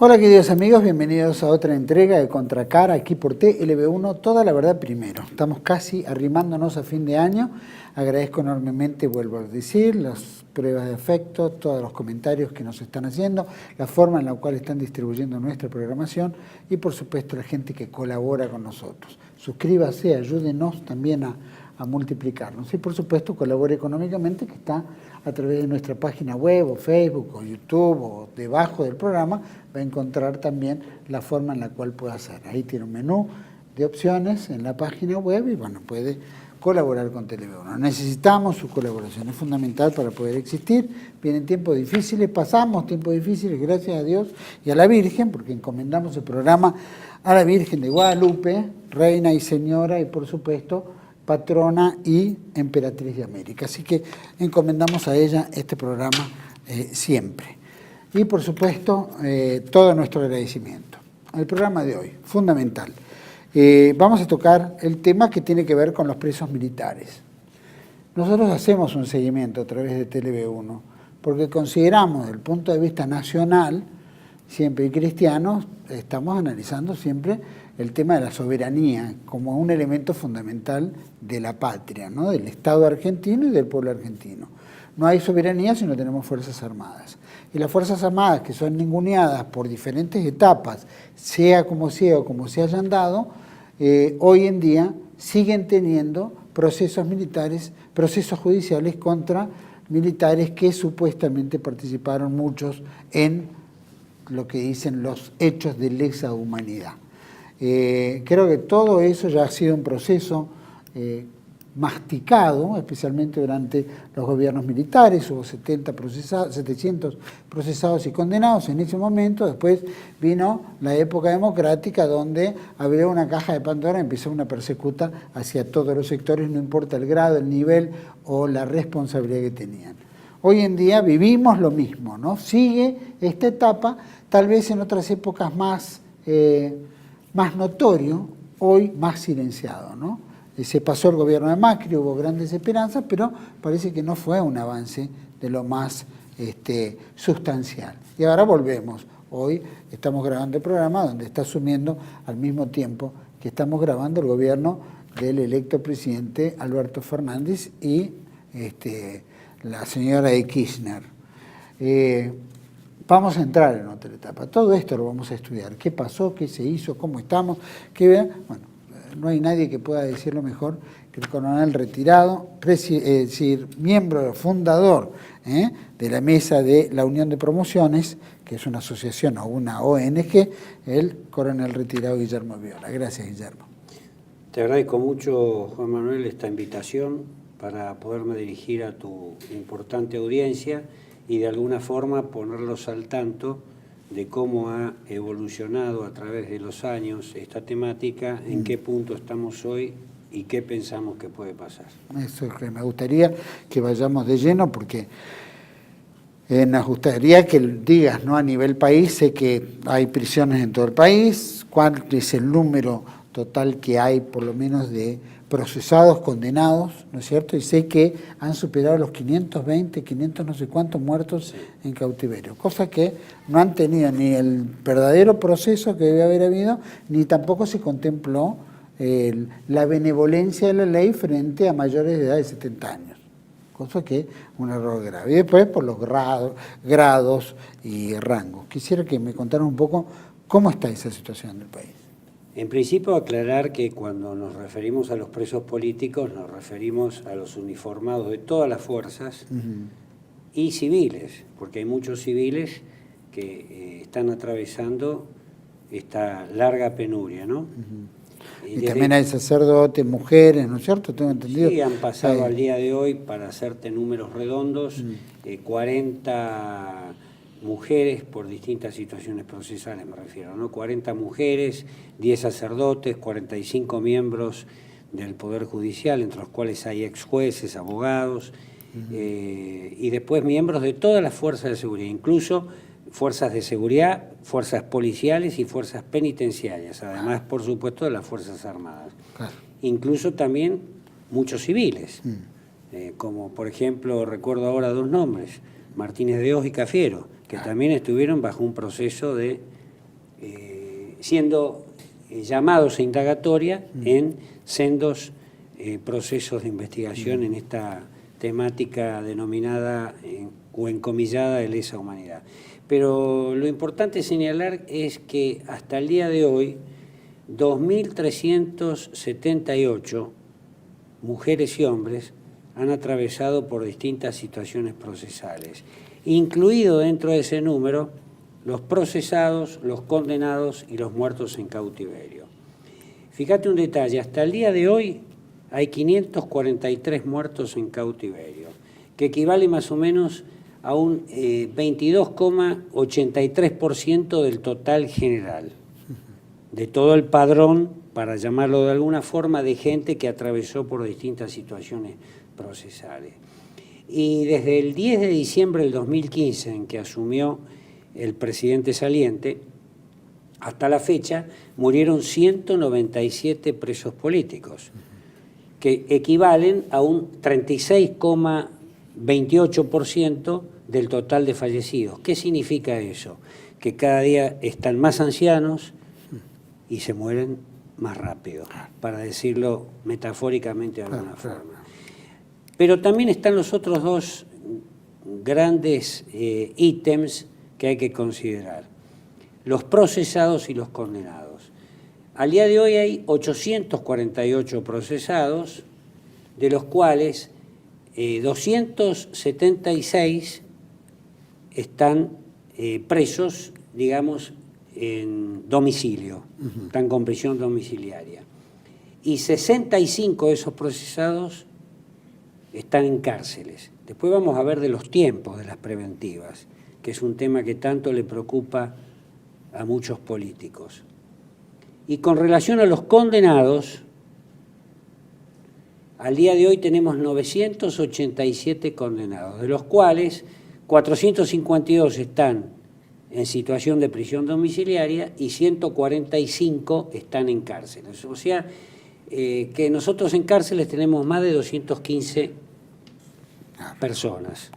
Hola queridos amigos, bienvenidos a otra entrega de Contracara aquí por TLB1, toda la verdad primero. Estamos casi arrimándonos a fin de año. Agradezco enormemente, vuelvo a decir, las pruebas de afecto, todos los comentarios que nos están haciendo, la forma en la cual están distribuyendo nuestra programación y por supuesto la gente que colabora con nosotros. Suscríbase, ayúdenos también a multiplicarnos y por supuesto colabore económicamente, que está a través de nuestra página web o Facebook o YouTube o debajo del programa va a encontrar también la forma en la cual puede hacer. Ahí tiene un menú de opciones en la página web y bueno, puede colaborar con TLB1. Necesitamos su colaboración, es fundamental para poder existir. Vienen tiempos difíciles, pasamos tiempos difíciles, gracias a Dios y a la Virgen, porque encomendamos el programa a la Virgen de Guadalupe, Reina y Señora y por supuesto patrona y emperatriz de América. Así que encomendamos a ella este programa siempre. Y por supuesto, todo nuestro agradecimiento. El programa de hoy, fundamental. Vamos a tocar el tema que tiene que ver con los presos militares. Nosotros hacemos un seguimiento a través de TLB1, porque consideramos desde el punto de vista nacional, siempre y cristianos, estamos analizando siempre el tema de la soberanía como un elemento fundamental de la patria, ¿no? Del Estado argentino y del pueblo argentino. No hay soberanía si no tenemos Fuerzas Armadas. Y las Fuerzas Armadas, que son ninguneadas por diferentes etapas, sea como sea o como se hayan dado, hoy en día siguen teniendo procesos militares, procesos judiciales contra militares que supuestamente participaron muchos en lo que dicen los hechos de lesa humanidad. Creo que todo eso ya ha sido un proceso masticado, especialmente durante los gobiernos militares. Hubo 700 procesados y condenados en ese momento. Después vino la época democrática, donde abrió una caja de Pandora, empezó una persecuta hacia todos los sectores, no importa el grado, el nivel o la responsabilidad que tenían. Hoy en día vivimos lo mismo, ¿no? Sigue esta etapa, tal vez en otras épocas más notorio, hoy más silenciado, ¿no? Se pasó el gobierno de Macri, hubo grandes esperanzas, pero parece que no fue un avance de lo más sustancial. Y ahora volvemos. Hoy estamos grabando el programa donde está asumiendo al mismo tiempo que estamos grabando el gobierno del electo presidente Alberto Fernández y la señora de Kirchner. Vamos a entrar en otra etapa. Todo esto lo vamos a estudiar. ¿Qué pasó? ¿Qué se hizo? ¿Cómo estamos? Bueno, no hay nadie que pueda decirlo mejor que el coronel retirado, es decir, miembro fundador de la mesa de la Unión de Promociones, que es una asociación o una ONG, el coronel retirado Guillermo Viola. Gracias, Guillermo. Te agradezco mucho, Juan Manuel, esta invitación para poderme dirigir a tu importante audiencia y de alguna forma ponerlos al tanto de cómo ha evolucionado a través de los años esta temática, en qué punto estamos hoy y qué pensamos que puede pasar. Eso es que me gustaría que vayamos de lleno, porque nos gustaría que digas, ¿no? A nivel país, sé que hay prisiones en todo el país, cuál es el número total que hay, por lo menos, de procesados, condenados, ¿no es cierto? Y sé que han superado los 520, 500 no sé cuántos muertos en cautiverio, cosa que no han tenido ni el verdadero proceso que debe haber habido, ni tampoco se contempló la benevolencia de la ley frente a mayores de edad de 70 años, cosa que es un error grave. Y después por los grados y rangos. Quisiera que me contaran un poco cómo está esa situación del país. En principio, aclarar que cuando nos referimos a los presos políticos, nos referimos a los uniformados de todas las fuerzas y civiles, porque hay muchos civiles que están atravesando esta larga penuria, ¿no? Y también hay sacerdotes, mujeres, ¿no es cierto? ¿Tengo entendido? Sí, han pasado al día de hoy, para hacerte números redondos, 40 mujeres por distintas situaciones procesales, me refiero, ¿no? 40 mujeres, 10 sacerdotes, 45 miembros del Poder Judicial, entre los cuales hay ex jueces, abogados, y después miembros de todas las fuerzas de seguridad, incluso fuerzas de seguridad, fuerzas policiales y fuerzas penitenciarias, además, por supuesto, de las Fuerzas Armadas. Claro. Incluso también muchos civiles, como por ejemplo, recuerdo ahora dos nombres, Martínez de Hoz y Cafiero, que también estuvieron bajo un proceso de siendo llamados a indagatoria en sendos procesos de investigación en esta temática denominada o encomillada de lesa humanidad. Pero lo importante señalar es que hasta el día de hoy, 2.378 mujeres y hombres han atravesado por distintas situaciones procesales, incluido dentro de ese número los procesados, los condenados y los muertos en cautiverio. Fíjate un detalle, hasta el día de hoy hay 543 muertos en cautiverio, que equivale más o menos a un 22,83% del total general, de todo el padrón, para llamarlo de alguna forma, de gente que atravesó por distintas situaciones procesales. Y desde el 10 de diciembre del 2015, en que asumió el presidente saliente, hasta la fecha murieron 197 presos políticos, que equivalen a un 36,28% del total de fallecidos. ¿Qué significa eso? Que cada día están más ancianos y se mueren más rápido, para decirlo metafóricamente de alguna forma. Pero también están los otros dos grandes ítems que hay que considerar: los procesados y los condenados. Al día de hoy hay 848 procesados, de los cuales 276 están presos, digamos, en domicilio, están con prisión domiciliaria. Y 65 de esos procesados están en cárceles. Después vamos a ver de los tiempos de las preventivas, que es un tema que tanto le preocupa a muchos políticos. Y con relación a los condenados, al día de hoy tenemos 987 condenados, de los cuales 452 están en situación de prisión domiciliaria y 145 están en cárceles. O sea, que nosotros en cárceles tenemos más de 215 personas,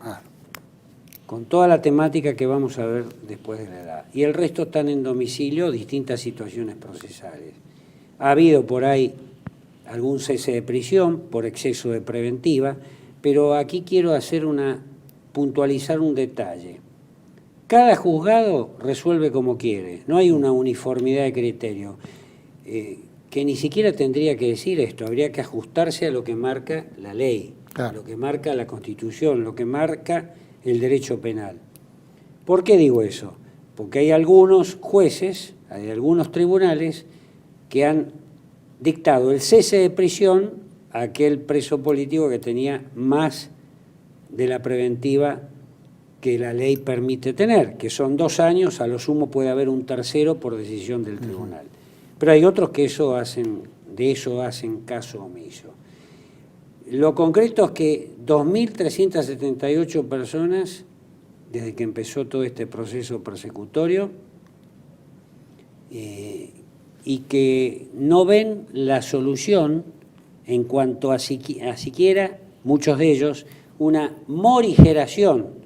con toda la temática que vamos a ver después de la edad. Y el resto están en domicilio, distintas situaciones procesales. Ha habido por ahí algún cese de prisión por exceso de preventiva, pero aquí quiero puntualizar un detalle. Cada juzgado resuelve como quiere, no hay una uniformidad de criterio, que ni siquiera tendría que decir esto, habría que ajustarse a lo que marca la ley, a lo que marca la Constitución, lo que marca el derecho penal. ¿Por qué digo eso? Porque hay algunos jueces, hay algunos tribunales que han dictado el cese de prisión a aquel preso político que tenía más de la preventiva que la ley permite tener, que son 2 años, a lo sumo puede haber un tercero por decisión del tribunal. Pero hay otros que de eso hacen caso omiso. Lo concreto es que 2.378 personas, desde que empezó todo este proceso persecutorio, y que no ven la solución en cuanto a siquiera, muchos de ellos, una morigeración.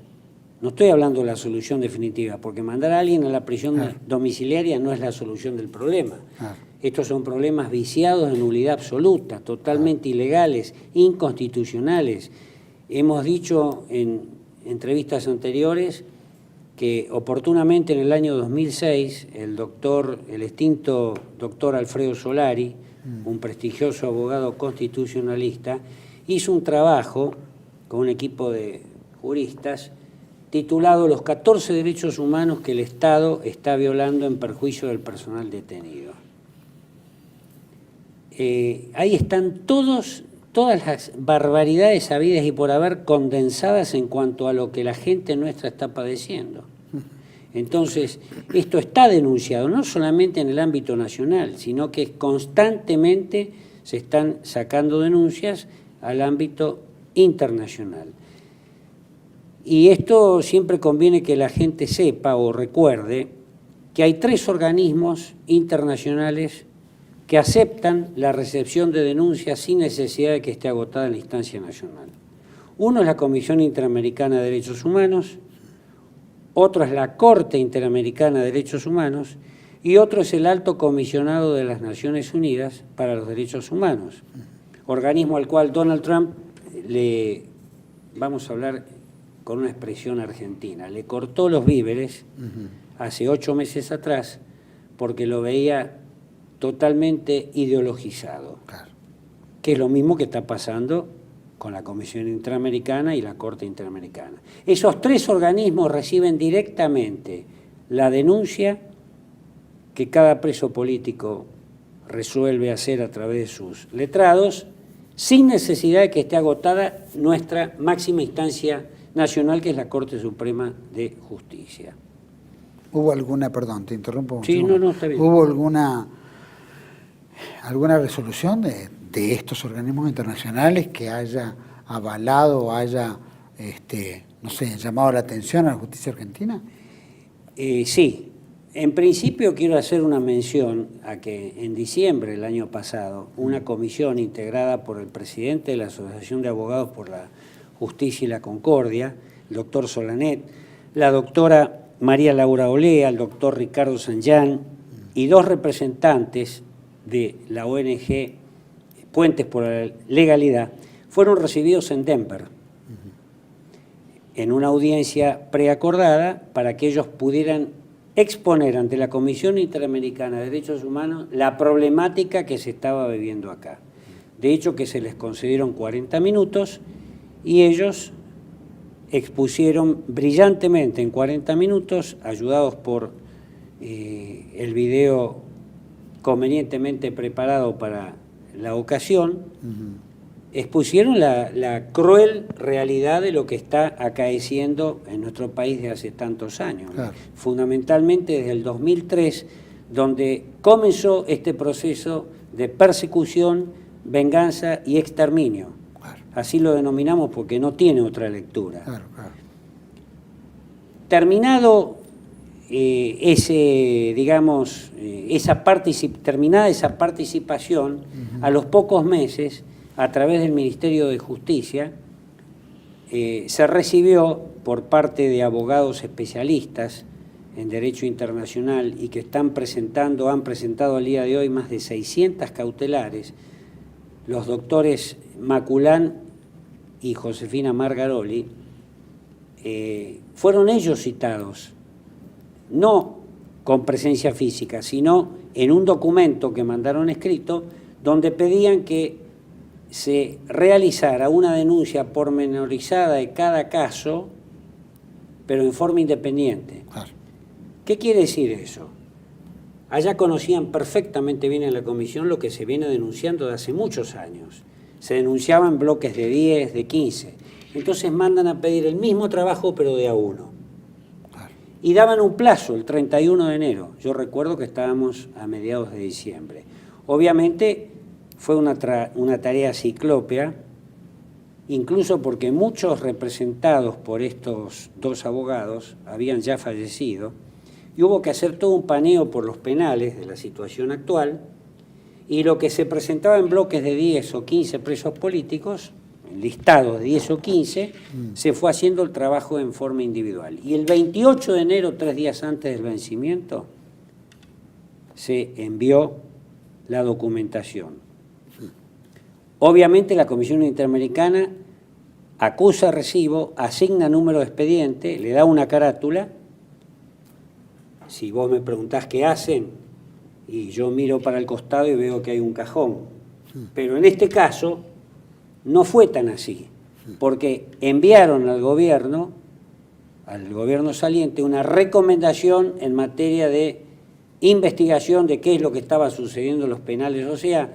No estoy hablando de la solución definitiva, porque mandar a alguien a la prisión domiciliaria no es la solución del problema. Estos son problemas viciados de nulidad absoluta, totalmente ilegales, inconstitucionales. Hemos dicho en entrevistas anteriores que oportunamente en el año 2006 el extinto doctor Alfredo Solari, un prestigioso abogado constitucionalista, hizo un trabajo con un equipo de juristas titulado Los 14 derechos humanos que el Estado está violando en perjuicio del personal detenido. Ahí están todas las barbaridades habidas y por haber condensadas en cuanto a lo que la gente nuestra está padeciendo. Entonces, esto está denunciado, no solamente en el ámbito nacional, sino que constantemente se están sacando denuncias al ámbito internacional. Y esto siempre conviene que la gente sepa o recuerde que hay 3 organismos internacionales que aceptan la recepción de denuncias sin necesidad de que esté agotada en la instancia nacional. Uno es la Comisión Interamericana de Derechos Humanos, otro es la Corte Interamericana de Derechos Humanos y otro es el Alto Comisionado de las Naciones Unidas para los Derechos Humanos, organismo al cual Donald Trump le, vamos a hablar con una expresión argentina, le cortó los víveres hace 8 meses atrás porque lo veía totalmente ideologizado, Claro. que es lo mismo que está pasando con la Comisión Interamericana y la Corte Interamericana. Esos 3 organismos reciben directamente la denuncia que cada preso político resuelve hacer a través de sus letrados, sin necesidad de que esté agotada nuestra máxima instancia nacional, que es la Corte Suprema de Justicia. ¿Hubo alguna, perdón, te interrumpo? Sí, no, está bien. ¿Hubo alguna resolución de estos organismos internacionales que haya avalado o haya, no sé, llamado la atención a la justicia argentina? Sí. En principio quiero hacer una mención a que en diciembre del año pasado una comisión integrada por el presidente de la Asociación de Abogados por la Justicia y la Concordia, el doctor Solanet, la doctora María Laura Olea, el doctor Ricardo Sanján y 2 representantes de la ONG Puentes por la Legalidad, fueron recibidos en Denver en una audiencia preacordada para que ellos pudieran exponer ante la Comisión Interamericana de Derechos Humanos la problemática que se estaba viviendo acá. De hecho, que se les concedieron 40 minutos y ellos expusieron brillantemente en 40 minutos, ayudados por el video convenientemente preparado para la ocasión, expusieron la cruel realidad de lo que está acaeciendo en nuestro país desde hace tantos años, Claro. Fundamentalmente desde el 2003, donde comenzó este proceso de persecución, venganza y exterminio. Claro. Así lo denominamos porque no tiene otra lectura. Claro, claro. Terminado terminada esa participación, a los pocos meses, a través del Ministerio de Justicia, se recibió por parte de abogados especialistas en Derecho Internacional y que han presentado al día de hoy más de 600 cautelares, los doctores Maculán y Josefina Margaroli, fueron ellos citados, no con presencia física, sino en un documento que mandaron escrito, donde pedían que se realizara una denuncia pormenorizada de cada caso, pero en forma independiente. Claro. ¿Qué quiere decir eso? Allá conocían perfectamente bien en la comisión lo que se viene denunciando de hace muchos años. Se denunciaban bloques de 10, de 15. Entonces mandan a pedir el mismo trabajo, pero de a uno. Claro. Y daban un plazo, el 31 de enero. Yo recuerdo que estábamos a mediados de diciembre. Obviamente fue una tarea ciclópea, incluso porque muchos representados por estos 2 abogados habían ya fallecido, y hubo que hacer todo un paneo por los penales de la situación actual, y lo que se presentaba en bloques de 10 o 15 presos políticos, listados de 10 o 15, se fue haciendo el trabajo en forma individual. Y el 28 de enero, 3 días antes del vencimiento, se envió la documentación. Obviamente la Comisión Interamericana acusa recibo, asigna número de expediente, le da una carátula. Si vos me preguntás qué hacen, y yo miro para el costado y veo que hay un cajón. Pero en este caso no fue tan así, porque enviaron al gobierno saliente, una recomendación en materia de investigación de qué es lo que estaba sucediendo en los penales. O sea,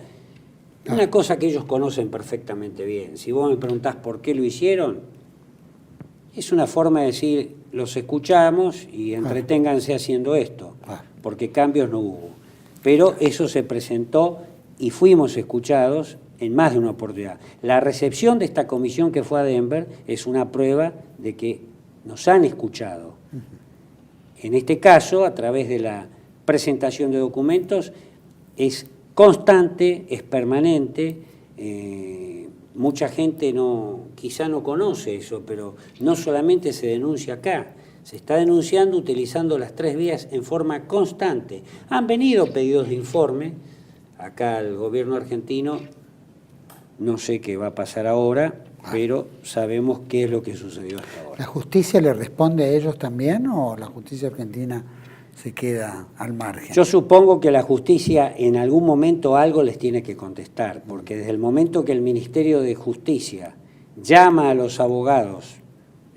una cosa que ellos conocen perfectamente bien. Si vos me preguntás por qué lo hicieron, es una forma de decir, los escuchamos y entreténganse haciendo esto, porque cambios no hubo. Pero eso se presentó y fuimos escuchados en más de una oportunidad. La recepción de esta comisión que fue a Denver es una prueba de que nos han escuchado. En este caso, a través de la presentación de documentos, es constante, es permanente. Mucha gente quizá no conoce eso, pero no solamente se denuncia acá, Se está denunciando utilizando las 3 vías en forma constante. Han venido pedidos de informe acá al gobierno argentino, no sé qué va a pasar ahora, pero sabemos qué es lo que sucedió hasta ahora. ¿La justicia le responde a ellos también o la justicia argentina se queda al margen? Yo supongo que la justicia en algún momento algo les tiene que contestar, porque desde el momento que el Ministerio de Justicia llama a los abogados,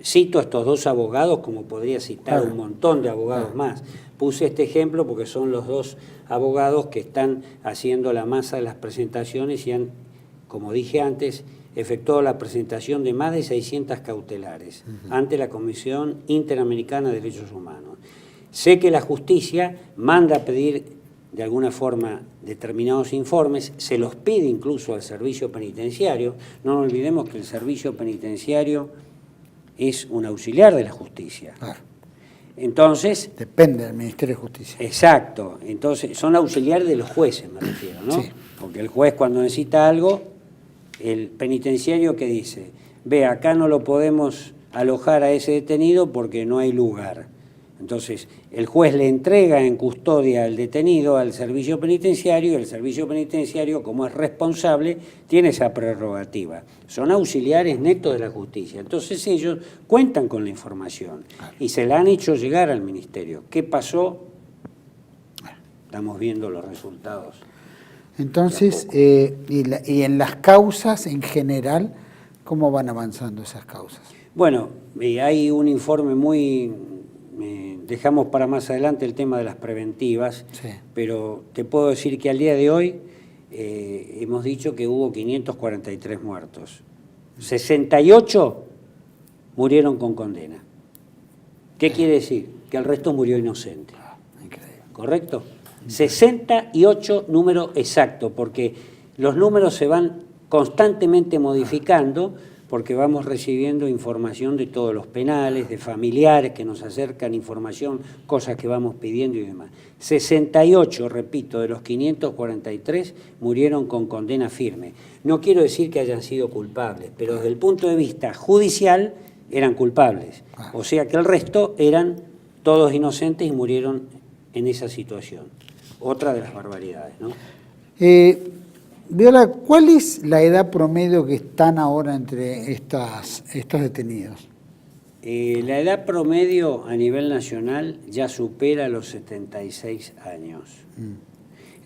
cito a estos 2 abogados como podría citar un montón de abogados más, puse este ejemplo porque son los 2 abogados que están haciendo la masa de las presentaciones y han, como dije antes, efectuado la presentación de más de 600 cautelares ante la Comisión Interamericana de Derechos Humanos. Sé que la justicia manda a pedir de alguna forma determinados informes, se los pide incluso al servicio penitenciario. No nos olvidemos que el servicio penitenciario es un auxiliar de la justicia. Claro. Entonces... Depende del Ministerio de Justicia. Exacto. Entonces, son auxiliares de los jueces, me refiero, ¿no? Sí. Porque el juez cuando necesita algo, el penitenciario que dice, ve, acá no lo podemos alojar a ese detenido porque no hay lugar. Entonces, el juez le entrega en custodia al detenido al servicio penitenciario y el servicio penitenciario, como es responsable, tiene esa prerrogativa. Son auxiliares netos de la justicia. Entonces ellos cuentan con la información y se la han hecho llegar al ministerio. ¿Qué pasó? Estamos viendo los resultados. Entonces, y en las causas en general, ¿cómo van avanzando esas causas? Bueno, hay un informe muy... dejamos para más adelante el tema de las preventivas, sí. Pero te puedo decir que al día de hoy hemos dicho que hubo 543 muertos. 68 murieron con condena. ¿Qué quiere decir? Que el resto murió inocente. Increíble. ¿Correcto? 68 número exacto, porque los números se van constantemente modificando porque vamos recibiendo información de todos los penales, de familiares que nos acercan información, cosas que vamos pidiendo y demás. 68, repito, de los 543 murieron con condena firme. No quiero decir que hayan sido culpables, pero desde el punto de vista judicial eran culpables. O sea que el resto eran todos inocentes y murieron en esa situación. Otra de las barbaridades, ¿no? Viola, ¿cuál es la edad promedio que están ahora entre estos detenidos? La edad promedio a nivel nacional ya supera los 76 años.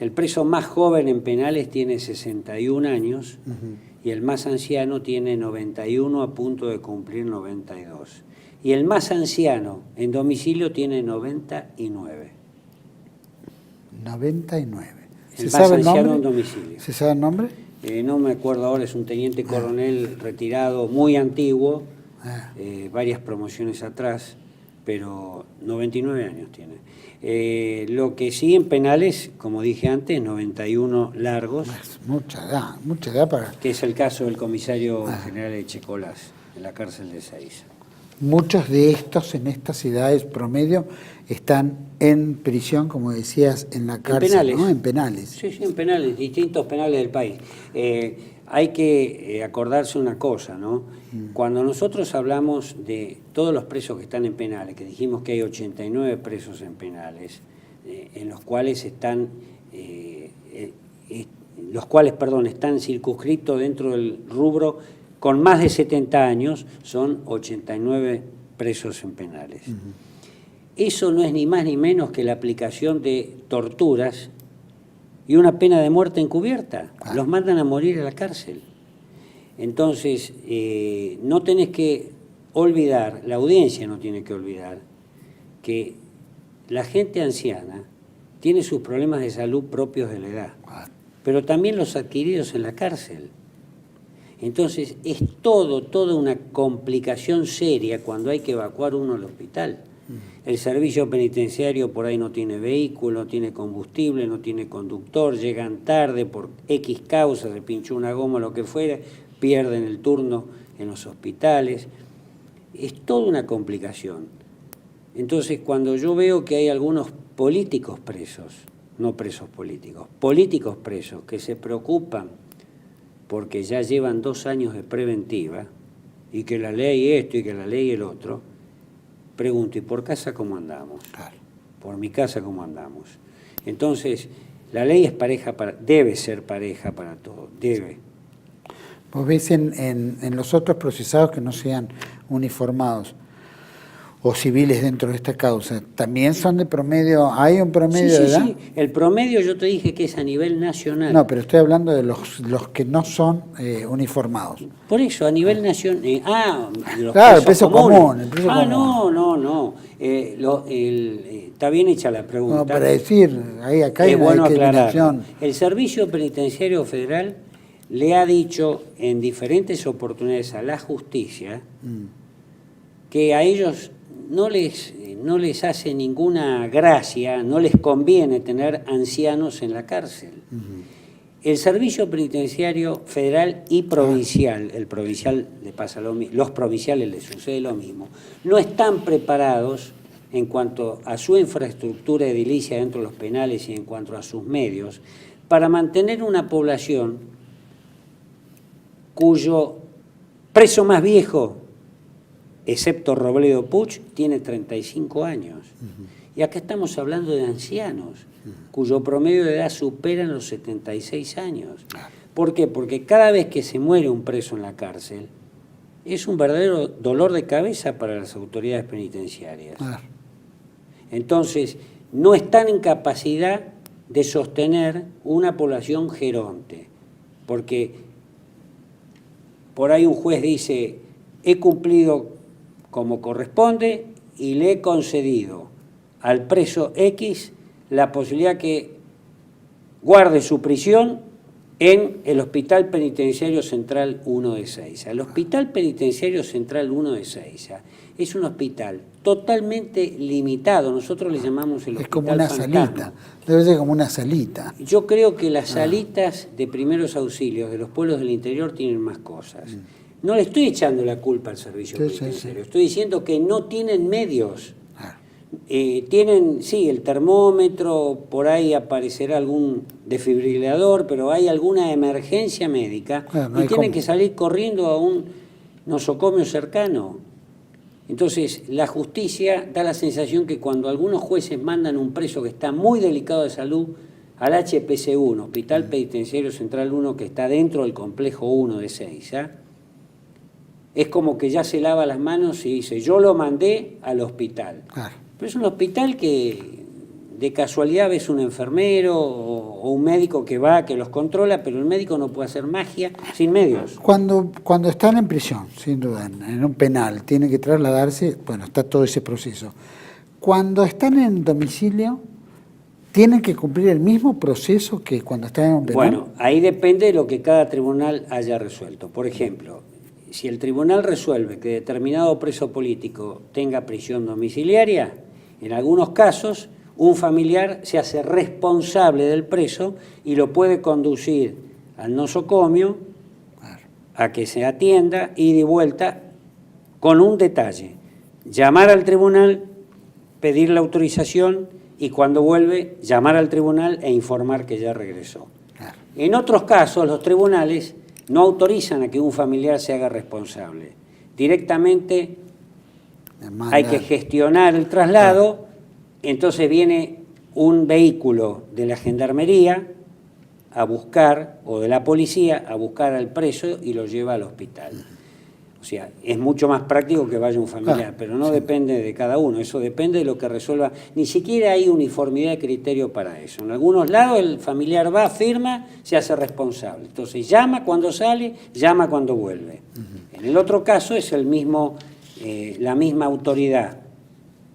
El preso más joven en penales tiene 61 años y el más anciano tiene 91 a punto de cumplir 92. Y el más anciano en domicilio tiene 99. 99. El más anciano en domicilio. ¿Se sabe el nombre? No me acuerdo ahora, es un teniente coronel retirado muy antiguo, varias promociones atrás, pero 99 años tiene. Lo que sí en penales, como dije antes, 91 largos. Es mucha edad para... Que es el caso del comisario general de Checolás, en la cárcel de Ezeiza. Muchos de estos en estas edades promedio están en prisión, como decías, en la cárcel, en penales. ¿no? En penales. Sí, en penales, distintos penales del país. Hay que acordarse una cosa, ¿no? Cuando nosotros hablamos de todos los presos que están en penales, que dijimos que hay 89 presos en penales, en los cuales están están circunscritos dentro del rubro con más de 70 años, son 89 presos en penales. Eso no es ni más ni menos que la aplicación de torturas y una pena de muerte encubierta. Los mandan a morir a la cárcel. Entonces, no tenés que olvidar, la audiencia no tiene que olvidar, que la gente anciana tiene sus problemas de salud propios de la edad, pero también los adquiridos en la cárcel. Entonces, es toda una complicación seria cuando hay que evacuar uno al hospital. El servicio penitenciario por ahí no tiene vehículo, no tiene combustible, no tiene conductor, llegan tarde por X causa, se pinchó una goma, lo que fuera, pierden el turno en los hospitales. Es toda una complicación. Entonces, cuando yo veo que hay algunos políticos presos, no presos políticos presos, que se preocupan porque ya llevan 2 años de preventiva, y que la ley esto y que la ley el otro, pregunto, ¿y por casa cómo andamos? Claro. Por mi casa cómo andamos. Entonces, la ley es pareja debe ser pareja para todos, debe. Vos ves en los otros procesados que no sean uniformados o civiles dentro de esta causa, ¿también son de promedio? ¿Hay un promedio de edad? Sí, el promedio yo te dije que es a nivel nacional. No, pero estoy hablando de los que no son uniformados. Por eso, a nivel nacional... los claro, el presos preso comunes. común. El preso común. No. Está bien hecha la pregunta. No, para decir, acá hay Es una bueno discriminación. aclarar. El Servicio Penitenciario Federal le ha dicho en diferentes oportunidades a la justicia que a ellos no les hace ninguna gracia, no les conviene tener ancianos en la cárcel. El Servicio Penitenciario Federal y Provincial, el provincial le pasa lo mismo, los provinciales les sucede lo mismo, no están preparados en cuanto a su infraestructura edilicia dentro de los penales y en cuanto a sus medios, para mantener una población cuyo preso más viejo, excepto Robledo Puch, tiene 35 años. Y acá estamos hablando de ancianos, cuyo promedio de edad superan los 76 años. ¿Por qué? Porque cada vez que se muere un preso en la cárcel, es un verdadero dolor de cabeza para las autoridades penitenciarias. Entonces, no están en capacidad de sostener una población geronte, porque por ahí un juez dice, he cumplido como corresponde y le he concedido al preso X la posibilidad que guarde su prisión en el Hospital Penitenciario Central 1 de Ezeiza. El Hospital Penitenciario Central 1 de Ezeiza es un hospital totalmente limitado, nosotros le llamamos el hospital es como una fantasma. salita, debe ser como una salita. Yo creo que las salitas de primeros auxilios de los pueblos del interior tienen más cosas. No le estoy echando la culpa al servicio penitenciario, estoy diciendo que no tienen medios. Tienen, sí, el termómetro, por ahí aparecerá algún desfibrilador, pero hay alguna emergencia médica y tienen que salir corriendo a un nosocomio cercano. Entonces, la justicia da la sensación que cuando algunos jueces mandan un preso que está muy delicado de salud al HPC1, Hospital Penitenciario Central 1, que está dentro del complejo 1 de Ezeiza, es como que ya se lava las manos y dice, yo lo mandé al hospital. Pero es un hospital que de casualidad ves un enfermero o un médico que va, que los controla, pero el médico no puede hacer magia sin medios. Cuando están en prisión, sin duda, en un penal, tiene que trasladarse, bueno, está todo ese proceso. Cuando están en domicilio, ¿tienen que cumplir el mismo proceso que cuando están en un penal? Bueno, ahí depende de lo que cada tribunal haya resuelto. Por ejemplo, si el tribunal resuelve que determinado preso político tenga prisión domiciliaria, en algunos casos un familiar se hace responsable del preso y lo puede conducir al nosocomio a que se atienda y de vuelta con un detalle: llamar al tribunal, pedir la autorización y cuando vuelve llamar al tribunal e informar que ya regresó. En otros casos los tribunales no autorizan a que un familiar se haga responsable. Directamente hay que gestionar el traslado, entonces viene un vehículo de la gendarmería a buscar, o de la policía, a buscar al preso y lo lleva al hospital. O sea, es mucho más práctico que vaya un familiar, pero no depende de cada uno, eso depende de lo que resuelva. Ni siquiera hay uniformidad de criterio para eso. En algunos lados el familiar va, firma, se hace responsable. Entonces llama cuando sale, llama cuando vuelve. En el otro caso es el mismo, la misma autoridad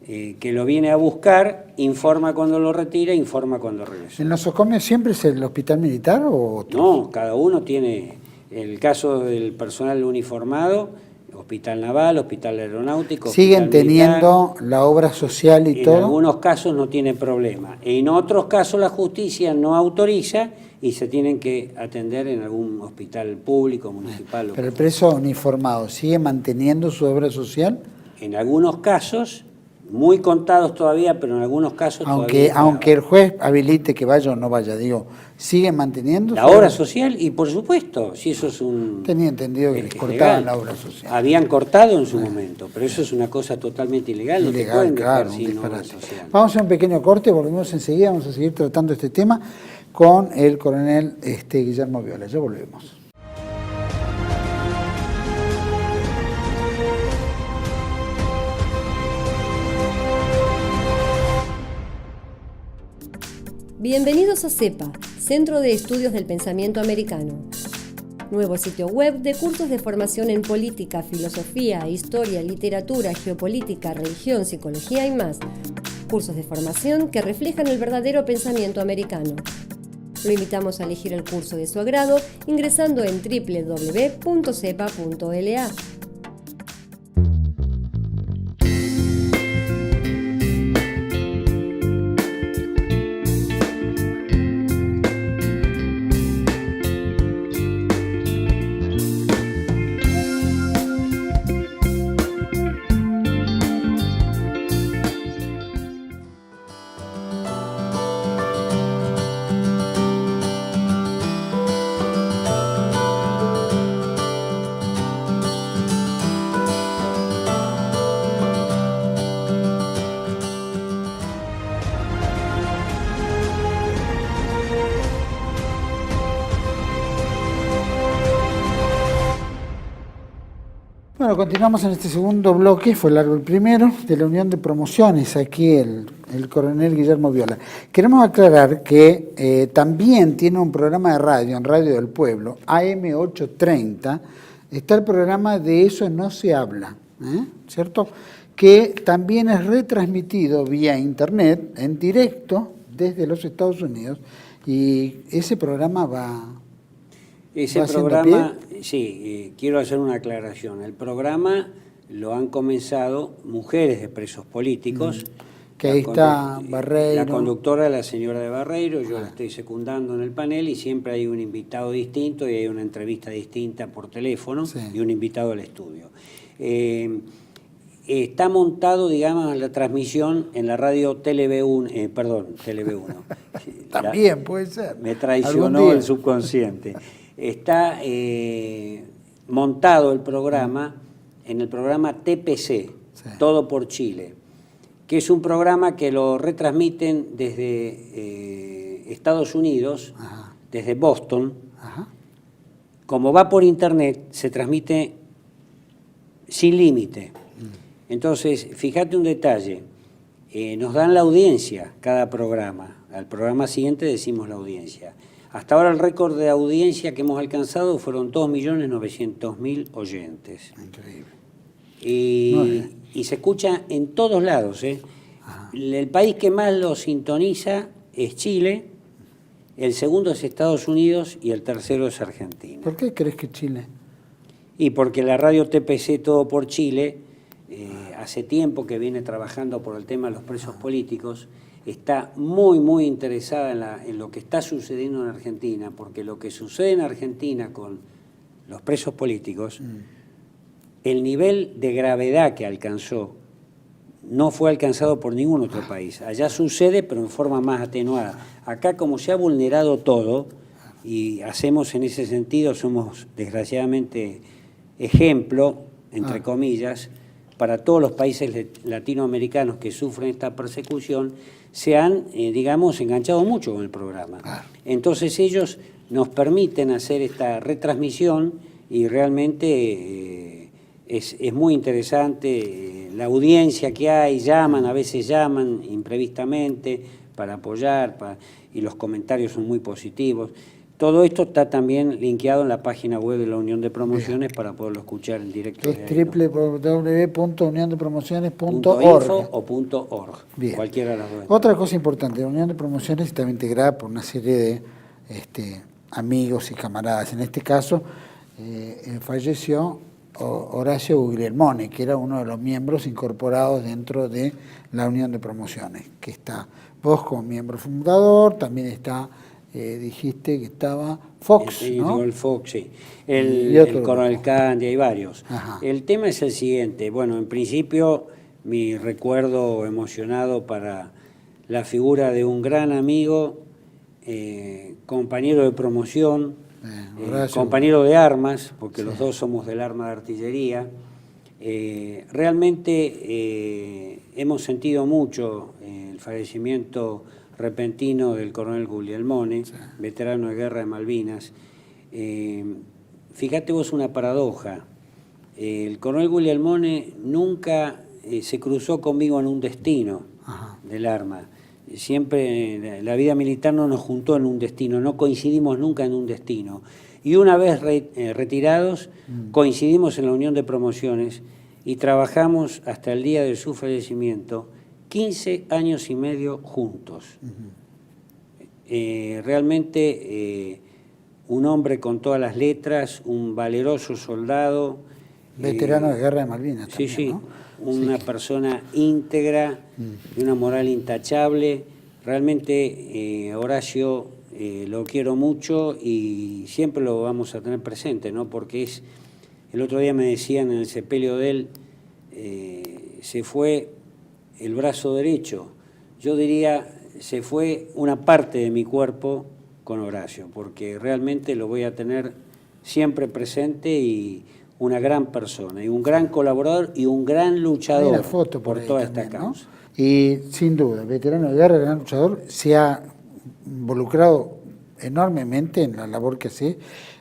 que lo viene a buscar, informa cuando lo retira, informa cuando regresa. ¿El nosocomio siempre es el hospital militar o otro? No, cada uno tiene... El caso del personal uniformado, hospital naval, hospital aeronáutico... ¿Siguen teniendo la obra social y todo? En algunos casos no tiene problema. En otros casos la justicia no autoriza y se tienen que atender en algún hospital público, municipal. ¿Pero el preso uniformado sigue manteniendo su obra social? En algunos casos muy contados todavía, pero en algunos casos todavía... Aunque el juez habilite que vaya o no vaya, digo, ¿siguen manteniendo? La obra social, y por supuesto, si eso es un... Tenía entendido que les cortaban legal. la obra social. Habían cortado en su momento, pero eso es una cosa totalmente ilegal, no te pueden dejar claro, sin obra social. Vamos a hacer un pequeño corte, volvemos enseguida, vamos a seguir tratando este tema con el coronel Guillermo Viola. Ya volvemos. Bienvenidos a CEPA, Centro de Estudios del Pensamiento Americano. Nuevo sitio web de cursos de formación en política, filosofía, historia, literatura, geopolítica, religión, psicología y más. Cursos de formación que reflejan el verdadero pensamiento americano. Lo invitamos a elegir el curso de su agrado ingresando en www.cepa.la. Bueno, continuamos en este segundo bloque, fue largo el primero, de la Unión de Promociones, aquí el coronel Guillermo Viola. Queremos aclarar que también tiene un programa de radio, en Radio del Pueblo, AM830, está el programa De Eso No Se Habla, ¿cierto? Que también es retransmitido vía internet, en directo, desde los Estados Unidos, y ese programa va... Ese programa, sí, quiero hacer una aclaración. El programa lo han comenzado mujeres de presos políticos. Que ahí está Barreiro. La conductora es la señora de Barreiro, yo la estoy secundando en el panel y siempre hay un invitado distinto y hay una entrevista distinta por teléfono y un invitado al estudio. Está montado, digamos, la transmisión en la radio TeleV1, TeleV1. También puede ser. Me traicionó el subconsciente. Está montado el programa en el programa TPC, Todo por Chile, que es un programa que lo retransmiten desde Estados Unidos, desde Boston. Como va por internet, se transmite sin límite. Entonces, fíjate un detalle, nos dan la audiencia cada programa, al programa siguiente decimos la audiencia. Hasta ahora el récord de audiencia que hemos alcanzado fueron 2.900.000 oyentes. Increíble. Y se escucha en todos lados. El país que más lo sintoniza es Chile, el segundo es Estados Unidos y el tercero es Argentina. ¿Por qué crees que Chile? Y porque la radio TPC Todo por Chile, hace tiempo que viene trabajando por el tema de los presos políticos, está muy, muy interesada en lo que está sucediendo en Argentina, porque lo que sucede en Argentina con los presos políticos, el nivel de gravedad que alcanzó no fue alcanzado por ningún otro país. Allá sucede, pero en forma más atenuada. Acá, como se ha vulnerado todo, y hacemos en ese sentido, somos desgraciadamente ejemplo, entre comillas, para todos los países latinoamericanos que sufren esta persecución, se han, digamos, enganchado mucho con el programa. Entonces ellos nos permiten hacer esta retransmisión y realmente es muy interesante la audiencia que hay, a veces llaman imprevistamente para apoyar, y los comentarios son muy positivos. Todo esto está también linkeado en la página web de la Unión de Promociones para poderlo escuchar en directo. Es www.uniondepromociones.org o .org, cualquiera de las dos. Otra cosa importante, la Unión de Promociones está integrada por una serie de amigos y camaradas. En este caso, falleció Horacio Guglielmone, que era uno de los miembros incorporados dentro de la Unión de Promociones, que está vos como miembro fundador, también está... dijiste que estaba Fox, ¿no? El Fox, sí. El Coronel Candia, hay varios. El tema es el siguiente. Bueno, en principio, mi recuerdo emocionado para la figura de un gran amigo, compañero de promoción, compañero de armas, porque los dos somos del arma de artillería. Realmente hemos sentido mucho el fallecimiento repentino del coronel Guglielmone, veterano de guerra de Malvinas. Fíjate vos una paradoja, el coronel Guglielmone nunca se cruzó conmigo en un destino del arma. Siempre la vida militar no nos juntó en un destino, no coincidimos nunca en un destino. Y una vez retirados, coincidimos en la Unión de Promociones y trabajamos hasta el día de su fallecimiento 15 años y medio juntos. Realmente un hombre con todas las letras, un valeroso soldado. Veterano de guerra de Malvinas Sí, también, sí, ¿no? una persona íntegra, de una moral intachable. Realmente Horacio lo quiero mucho y siempre lo vamos a tener presente, ¿no? Porque el otro día me decían en el sepelio de él, se fue el brazo derecho. Yo diría, se fue una parte de mi cuerpo con Horacio, porque realmente lo voy a tener siempre presente y una gran persona, y un gran colaborador y un gran luchador por toda esta causa. ¿No? Y sin duda, veterano de guerra, gran luchador, se ha involucrado enormemente en la labor que hace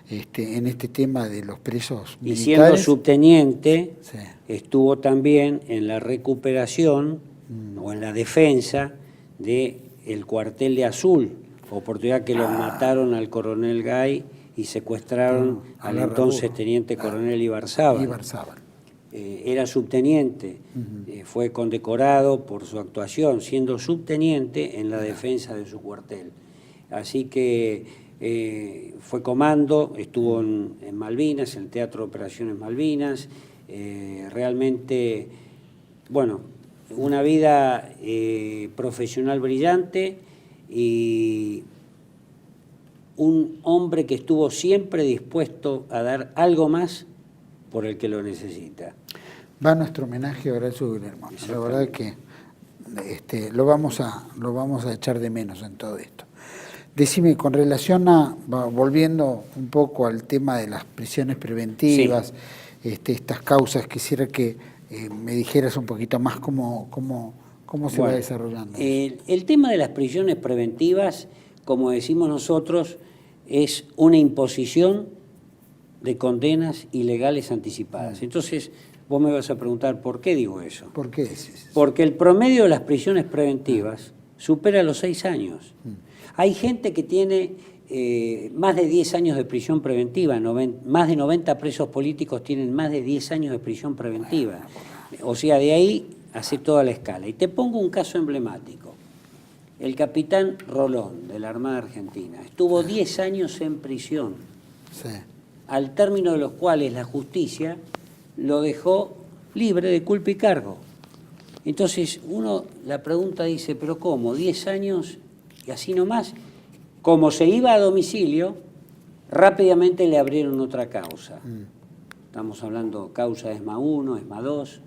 en este tema de los presos militares. Y siendo subteniente, estuvo también en la recuperación o en la defensa del cuartel de Azul, oportunidad que los mataron al coronel Gay y secuestraron al entonces teniente coronel Ibarzábal. Era subteniente, fue condecorado por su actuación, siendo subteniente en la defensa de su cuartel. Así que fue comando, estuvo en Malvinas, en el Teatro de Operaciones Malvinas, realmente, bueno, una vida profesional brillante y un hombre que estuvo siempre dispuesto a dar algo más por el que lo necesita. Va nuestro homenaje a Horacio Guglielmone. La verdad es que lo vamos a echar de menos en todo esto. Decime, con relación volviendo un poco al tema de las prisiones preventivas, estas causas, quisiera que me dijeras un poquito más cómo se va desarrollando. El tema de las prisiones preventivas, como decimos nosotros, es una imposición de condenas ilegales anticipadas. Entonces, vos me vas a preguntar, ¿por qué digo eso? ¿Por qué? Porque el promedio de las prisiones preventivas supera los 6 años. Hay gente que tiene más de 10 años de prisión preventiva, más de 90 presos políticos tienen más de 10 años de prisión preventiva. O sea, de ahí hace toda la escala. Y te pongo un caso emblemático. El capitán Rolón, de la Armada Argentina, estuvo 10 años en prisión, al término de los cuales la justicia lo dejó libre de culpa y cargo. Entonces, la pregunta dice, ¿pero cómo? ¿10 años y así nomás? Como se iba a domicilio, rápidamente le abrieron otra causa. Estamos hablando causa ESMA 1, ESMA 2.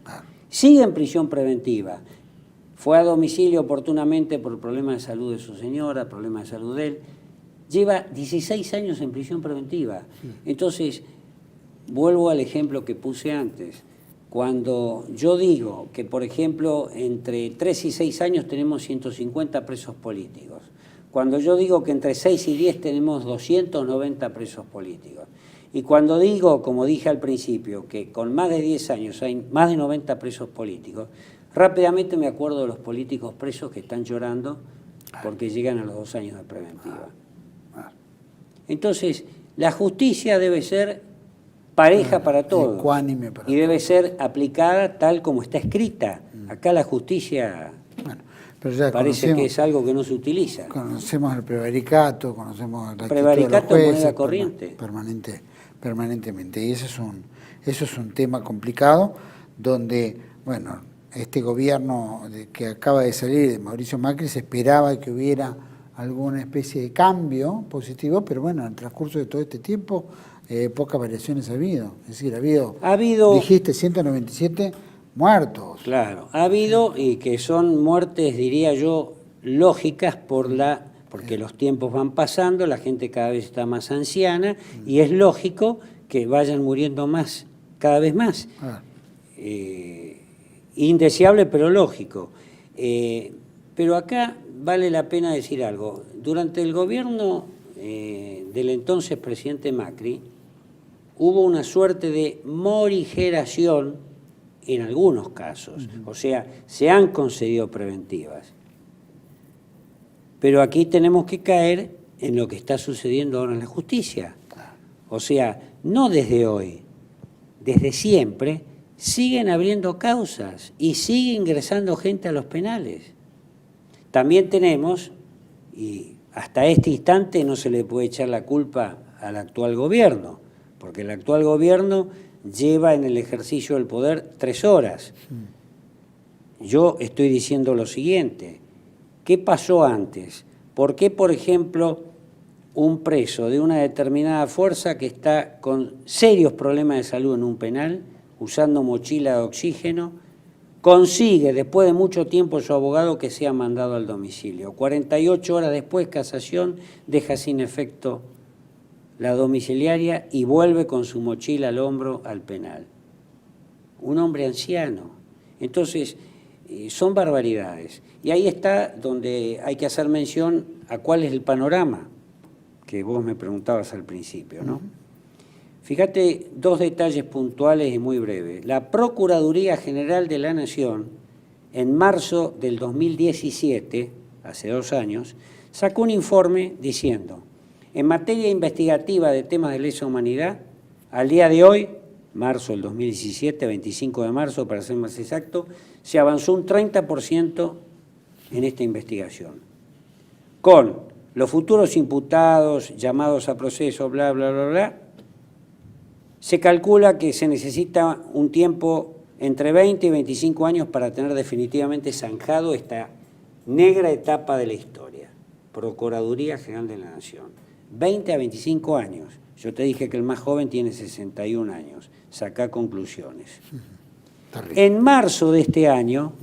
Sigue en prisión preventiva. Fue a domicilio oportunamente por problemas de salud de su señora, problemas de salud de él. Lleva 16 años en prisión preventiva. Entonces, vuelvo al ejemplo que puse antes. Cuando yo digo que, por ejemplo, entre 3 y 6 años tenemos 150 presos políticos. Cuando yo digo que entre 6 y 10 tenemos 290 presos políticos. Y cuando digo, como dije al principio, que con más de 10 años hay más de 90 presos políticos, rápidamente me acuerdo de los políticos presos que están llorando porque llegan a los 2 años de preventiva. Entonces, la justicia debe ser pareja para todos y debe ser aplicada tal como está escrita. Acá la justicia parece que es algo que no se utiliza. Conocemos el prevaricato, conocemos la prevaricato, moneda corriente. Permanentemente. Y eso es un tema complicado donde, bueno, este gobierno que acaba de salir de Mauricio Macri se esperaba que hubiera alguna especie de cambio positivo, pero bueno, en el transcurso de todo este tiempo pocas variaciones ha habido. Es decir, ha habido, dijiste, 197 muertos. Claro, ha habido y que son muertes, diría yo, lógicas porque los tiempos van pasando, la gente cada vez está más anciana y es lógico que vayan muriendo más, cada vez más. Indeseable pero lógico. Pero acá vale la pena decir algo. Durante el gobierno del entonces presidente Macri hubo una suerte de morigeración en algunos casos. O sea, se han concedido preventivas. Pero aquí tenemos que caer en lo que está sucediendo ahora en la justicia. O sea, no desde hoy, desde siempre siguen abriendo causas y sigue ingresando gente a los penales. También tenemos, y hasta este instante no se le puede echar la culpa al actual gobierno, porque el actual gobierno lleva en el ejercicio del poder 3 horas. Yo estoy diciendo lo siguiente, ¿qué pasó antes? ¿Por qué, por ejemplo, un preso de una determinada fuerza que está con serios problemas de salud en un penal, usando mochila de oxígeno, consigue después de mucho tiempo su abogado que sea mandado al domicilio? 48 horas después, casación, deja sin efecto la domiciliaria y vuelve con su mochila al hombro al penal. Un hombre anciano. Entonces, son barbaridades. Y ahí está donde hay que hacer mención a cuál es el panorama que vos me preguntabas al principio, ¿no? Fíjate 2 detalles puntuales y muy breves. La Procuraduría General de la Nación, en marzo del 2017, hace 2 años, sacó un informe diciendo: en materia investigativa de temas de lesa humanidad, al día de hoy, marzo del 2017, 25 de marzo para ser más exacto, se avanzó un 30% en esta investigación. Con los futuros imputados, llamados a proceso, bla, bla, bla, bla, se calcula que se necesita un tiempo entre 20 y 25 años para tener definitivamente zanjado esta negra etapa de la historia. Procuraduría General de la Nación. 20 a 25 años. Yo te dije que el más joven tiene 61 años. Sacá conclusiones. En marzo de este año,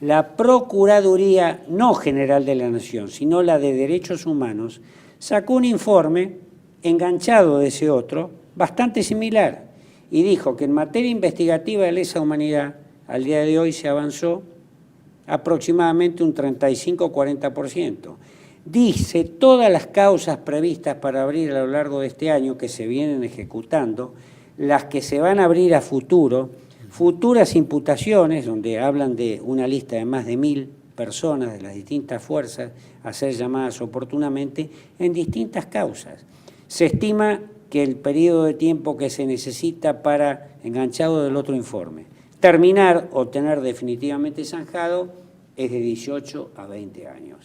la Procuraduría, no General de la Nación, sino la de Derechos Humanos, sacó un informe enganchado de ese otro, bastante similar, y dijo que en materia investigativa de lesa humanidad, al día de hoy se avanzó aproximadamente un 35-40%. Dice todas las causas previstas para abrir a lo largo de este año que se vienen ejecutando, las que se van a abrir a futuro, futuras imputaciones, donde hablan de una lista de más de 1000 personas de las distintas fuerzas a ser llamadas oportunamente en distintas causas. Se estima que el periodo de tiempo que se necesita para, enganchado del otro informe, terminar o tener definitivamente zanjado es de 18 a 20 años.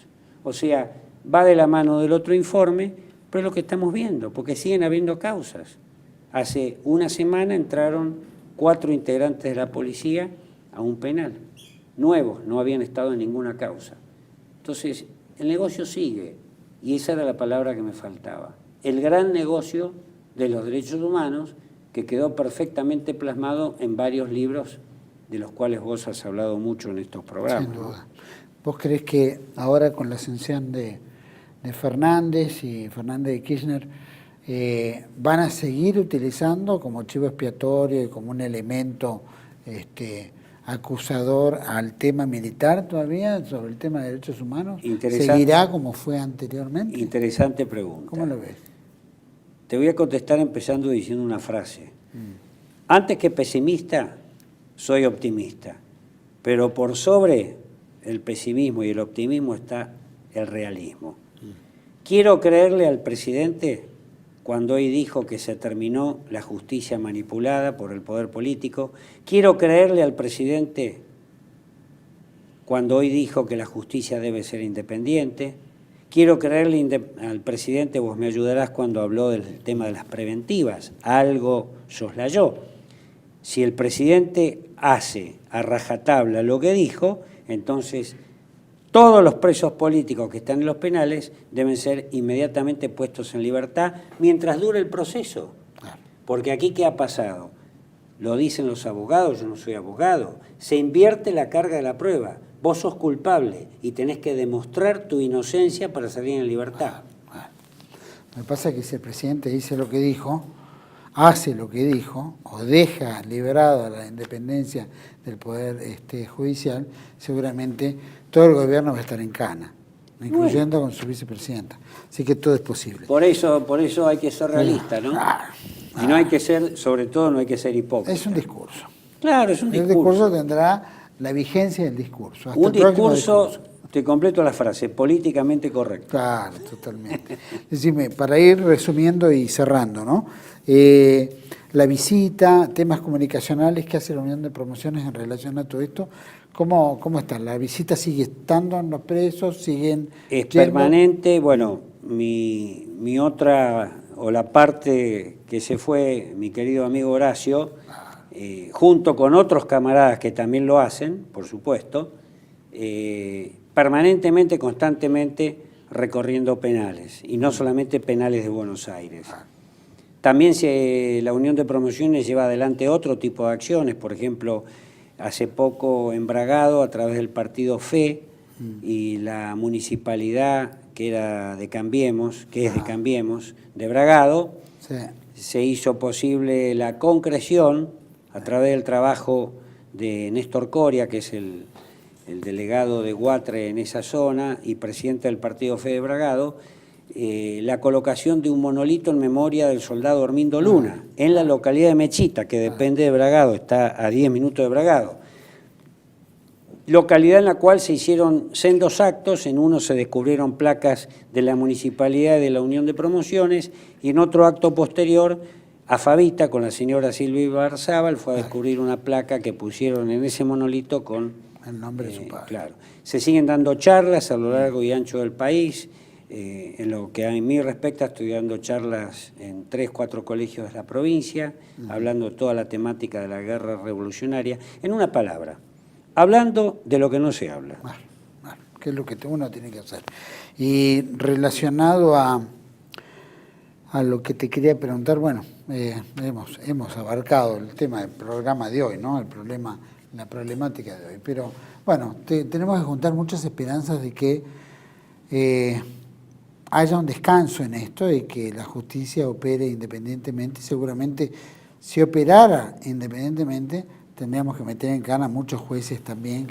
O sea, va de la mano del otro informe, pero es lo que estamos viendo, porque siguen habiendo causas. Hace una semana entraron 4 integrantes de la policía a un penal, nuevos, no habían estado en ninguna causa. Entonces, el negocio sigue, y esa era la palabra que me faltaba. El gran negocio de los derechos humanos, que quedó perfectamente plasmado en varios libros de los cuales vos has hablado mucho en estos programas. Sin duda. ¿Vos creés que ahora con la ascensión de Fernández y Fernández de Kirchner van a seguir utilizando como chivo expiatorio y como un elemento acusador al tema militar todavía sobre el tema de derechos humanos? ¿Seguirá como fue anteriormente? Interesante pregunta. ¿Cómo lo ves? Te voy a contestar empezando diciendo una frase. Antes que pesimista, soy optimista, pero por sobre el pesimismo y el optimismo está el realismo. Quiero creerle al presidente cuando hoy dijo que se terminó la justicia manipulada por el poder político. Quiero creerle al presidente cuando hoy dijo que la justicia debe ser independiente. Quiero creerle al presidente, vos me ayudarás, cuando habló del tema de las preventivas. Algo soslayó. Si el presidente hace a rajatabla lo que dijo, entonces todos los presos políticos que están en los penales deben ser inmediatamente puestos en libertad mientras dure el proceso. Porque aquí, ¿qué ha pasado? lo dicen los abogados, yo no soy abogado, se invierte la carga de la prueba. Vos sos culpable y tenés que demostrar tu inocencia para salir en libertad. Me pasa que si el presidente dice lo que dijo, hace lo que dijo, o deja liberada la independencia del Poder Judicial, seguramente todo el gobierno va a estar en cana, incluyendo con su vicepresidenta. Así que todo es posible. Por eso hay que ser realista, ¿no? Y no hay que ser, sobre todo no hay que ser hipócrita. Es un discurso. Claro, es un discurso. El discurso tendrá la vigencia del discurso. Hasta Un discurso, te completo la frase, políticamente correcto. Claro, totalmente. Decime, para ir resumiendo y cerrando, ¿no? La visita, temas comunicacionales que hace la Unión de Promociones en relación a todo esto, ¿cómo está? ¿La visita sigue estando en los presos? ¿Siguen Es yendo? permanente. Bueno, mi otra, o la parte que se fue, mi querido amigo Horacio, junto con otros camaradas que también lo hacen, por supuesto, permanentemente, constantemente recorriendo penales, y no solamente penales de Buenos Aires. También la Unión de Promociones lleva adelante otro tipo de acciones, por ejemplo, hace poco en Bragado, a través del partido FE y la municipalidad que era de Cambiemos, que es de Cambiemos, de Bragado, Sí. se hizo posible la concreción a través del trabajo de Néstor Coria, que es el delegado de Guatre en esa zona y presidente del partido FE de Bragado, la colocación de un monolito en memoria del soldado Hermindo Luna, en la localidad de Mechita, que depende de Bragado, está a 10 minutos de Bragado. Localidad en la cual se hicieron sendos actos, en uno se descubrieron placas de la Municipalidad y de la Unión de Promociones, y en otro acto posterior, a Fabita, con la señora Silvia Barzábal, fue a descubrir una placa que pusieron en ese monolito con el nombre de su padre. Claro. Se siguen dando charlas a lo largo y ancho del país. En lo que a mí respecta, estoy dando charlas en 3, 4 colegios de la provincia, hablando de toda la temática de la guerra revolucionaria. En una palabra, hablando de lo que no se habla. Bueno, que es lo que uno tiene que hacer. Y relacionado a lo que te quería preguntar, bueno, hemos abarcado el tema del programa de hoy, ¿no? La problemática de hoy. Pero, bueno, tenemos que juntar muchas esperanzas de que haya un descanso en esto y que la justicia opere independientemente. Seguramente, si operara independientemente, tendríamos que meter en cana a muchos jueces también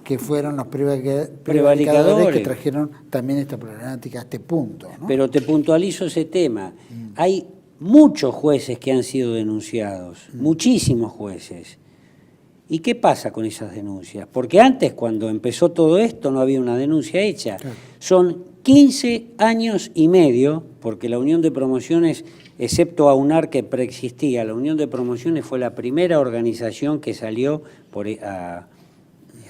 que fueron los prevaricadores que trajeron también esta problemática a este punto, ¿no? Pero te puntualizo ese tema. Hay muchos jueces que han sido denunciados, muchísimos jueces. ¿Y qué pasa con esas denuncias? Porque antes, cuando empezó todo esto, no había una denuncia hecha. Claro. Son 15 años y medio, porque la Unión de Promociones, excepto AUNAR que preexistía, la Unión de Promociones fue la primera organización que salió a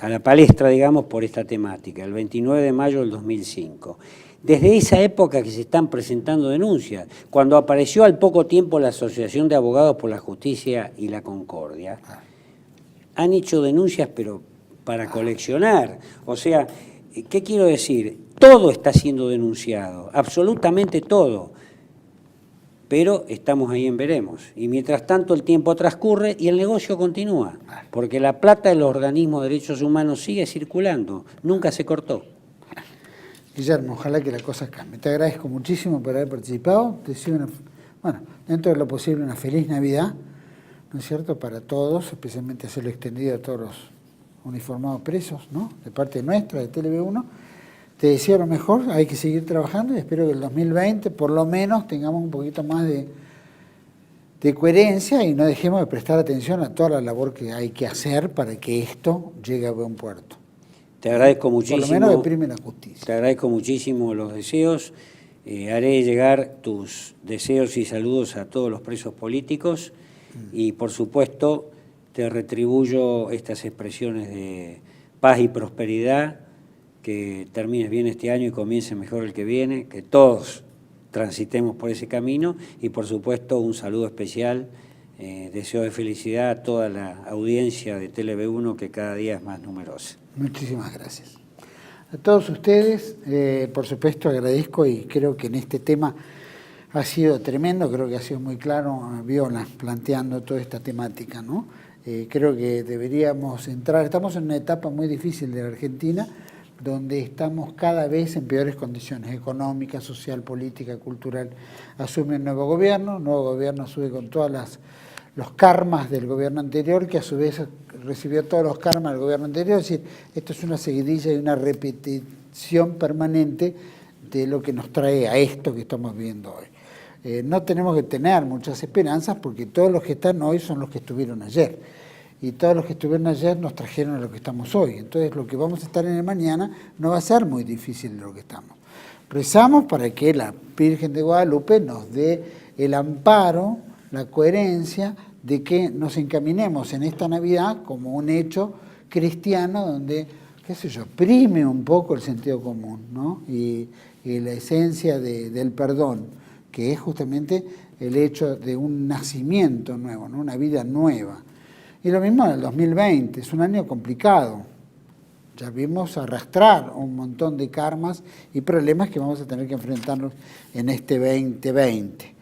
la palestra, digamos, por esta temática, el 29 de mayo del 2005. Desde esa época que se están presentando denuncias, cuando apareció al poco tiempo la Asociación de Abogados por la Justicia y la Concordia, han hecho denuncias, pero para coleccionar. O sea, ¿qué quiero decir? Todo está siendo denunciado, absolutamente todo. Pero estamos ahí en veremos. Y mientras tanto el tiempo transcurre y el negocio continúa. Porque la plata de los organismos de derechos humanos sigue circulando, nunca se cortó. Guillermo, ojalá que la cosa cambie. Te agradezco muchísimo por haber participado. Te deseo, dentro de lo posible, una feliz Navidad, ¿no es cierto?, para todos, especialmente hacerlo extendido a todos los uniformados presos, ¿no?, de parte nuestra, de TLB1. Te deseo lo mejor, hay que seguir trabajando y espero que el 2020 por lo menos tengamos un poquito más de coherencia y no dejemos de prestar atención a toda la labor que hay que hacer para que esto llegue a buen puerto. Te agradezco muchísimo. Por lo menos deprime la justicia. Te agradezco muchísimo los deseos. Haré llegar tus deseos y saludos a todos los presos políticos y, por supuesto, te retribuyo estas expresiones de paz y prosperidad, que termines bien este año y comience mejor el que viene, que todos transitemos por ese camino y, por supuesto, un saludo especial, deseo de felicidad a toda la audiencia de TLB1 que cada día es más numerosa. Muchísimas gracias. A todos ustedes, por supuesto, agradezco y creo que en este tema Ha sido tremendo, creo que ha sido muy claro Viola planteando toda esta temática, ¿no? Creo que deberíamos entrar, estamos en una etapa muy difícil de la Argentina, donde estamos cada vez en peores condiciones económicas, social, política, cultural. Asume un nuevo gobierno asume con todos los karmas del gobierno anterior, que a su vez recibió todos los karmas del gobierno anterior, es decir, esto es una seguidilla y una repetición permanente de lo que nos trae a esto que estamos viendo hoy. No tenemos que tener muchas esperanzas porque todos los que están hoy son los que estuvieron ayer. Y todos los que estuvieron ayer nos trajeron a lo que estamos hoy. Entonces lo que vamos a estar en el mañana no va a ser muy difícil de lo que estamos. Rezamos para que la Virgen de Guadalupe nos dé el amparo, la coherencia de que nos encaminemos en esta Navidad como un hecho cristiano donde, qué sé yo, prime un poco el sentido común, ¿no? Y la esencia del perdón, que es justamente el hecho de un nacimiento nuevo, ¿no? Una vida nueva. Y lo mismo en el 2020, es un año complicado. Ya vimos arrastrar un montón de karmas y problemas que vamos a tener que enfrentarnos en este 2020.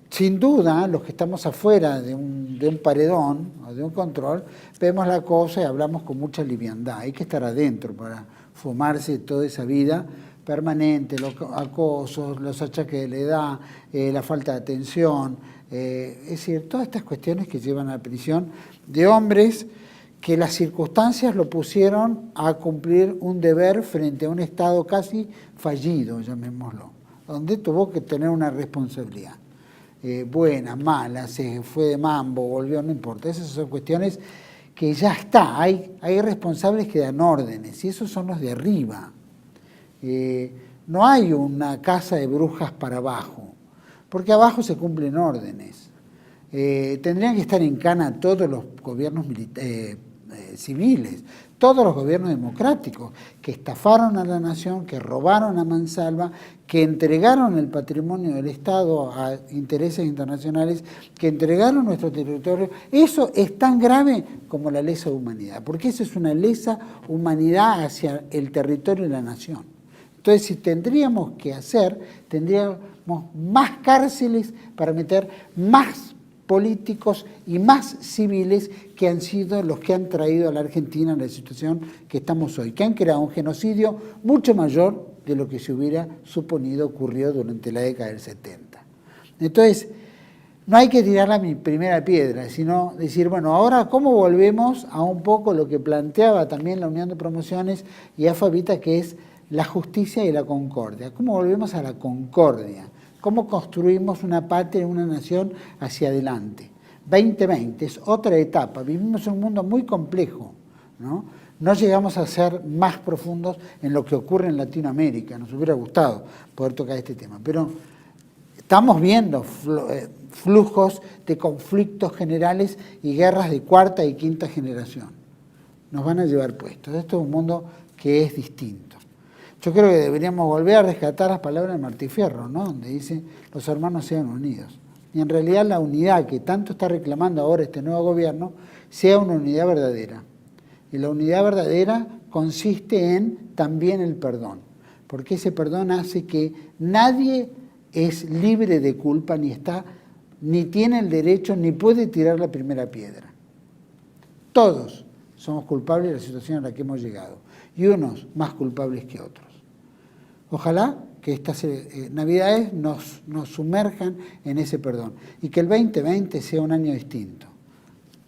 Sin duda, los que estamos afuera de un paredón o de un control, vemos la cosa y hablamos con mucha liviandad. Hay que estar adentro para fumarse toda esa vida permanente, los acosos, los achaques de la edad, la falta de atención, es decir, todas estas cuestiones que llevan a la prisión de hombres que las circunstancias lo pusieron a cumplir un deber frente a un Estado casi fallido, llamémoslo, donde tuvo que tener una responsabilidad. Buena, mala, se fue de mambo, volvió, no importa, esas son cuestiones que ya está, hay responsables que dan órdenes y esos son los de arriba. No hay una casa de brujas para abajo, porque abajo se cumplen órdenes. Tendrían que estar en cana todos los gobiernos civiles, todos los gobiernos democráticos, que estafaron a la nación, que robaron a mansalva, que entregaron el patrimonio del Estado a intereses internacionales, que entregaron nuestro territorio. Eso es tan grave como la lesa humanidad, porque eso es una lesa humanidad hacia el territorio de la nación. Entonces, si tendríamos que hacer, tendríamos más cárceles para meter más políticos y más civiles que han sido los que han traído a la Argentina en la situación que estamos hoy, que han creado un genocidio mucho mayor de lo que se hubiera suponido ocurrió durante la década del 70. Entonces, no hay que tirar la primera piedra, sino decir, bueno, ahora cómo volvemos a un poco lo que planteaba también la Unión de Promociones y AFAVITA, que es la justicia y la concordia. ¿Cómo volvemos a la concordia? ¿Cómo construimos una patria, una nación hacia adelante? 2020 es otra etapa. Vivimos en un mundo muy complejo, ¿no? No llegamos a ser más profundos en lo que ocurre en Latinoamérica. Nos hubiera gustado poder tocar este tema. Pero estamos viendo flujos de conflictos generales y guerras de cuarta y quinta generación. Nos van a llevar puestos. Esto es un mundo que es distinto. Yo creo que deberíamos volver a rescatar las palabras de Martí Fierro, ¿no? Donde dice, los hermanos sean unidos. Y en realidad la unidad que tanto está reclamando ahora este nuevo gobierno, sea una unidad verdadera. Y la unidad verdadera consiste en también el perdón. Porque ese perdón hace que nadie es libre de culpa, ni tiene el derecho, ni puede tirar la primera piedra. Todos somos culpables de la situación a la que hemos llegado. Y unos más culpables que otros. Ojalá que estas Navidades nos sumerjan en ese perdón y que el 2020 sea un año distinto.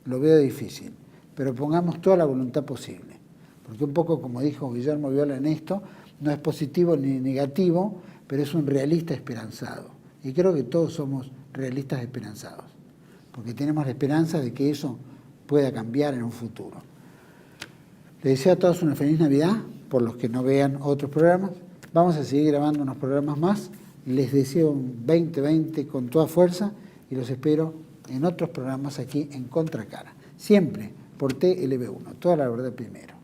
Lo veo difícil, pero pongamos toda la voluntad posible. Porque un poco como dijo Guillermo Viola en esto, no es positivo ni negativo, pero es un realista esperanzado. Y creo que todos somos realistas esperanzados, porque tenemos la esperanza de que eso pueda cambiar en un futuro. Les deseo a todos una feliz Navidad, por los que no vean otros programas. Vamos a seguir grabando unos programas más. Les deseo un 2020 con toda fuerza y los espero en otros programas aquí en Contracara. Siempre por TLB1, toda la verdad primero.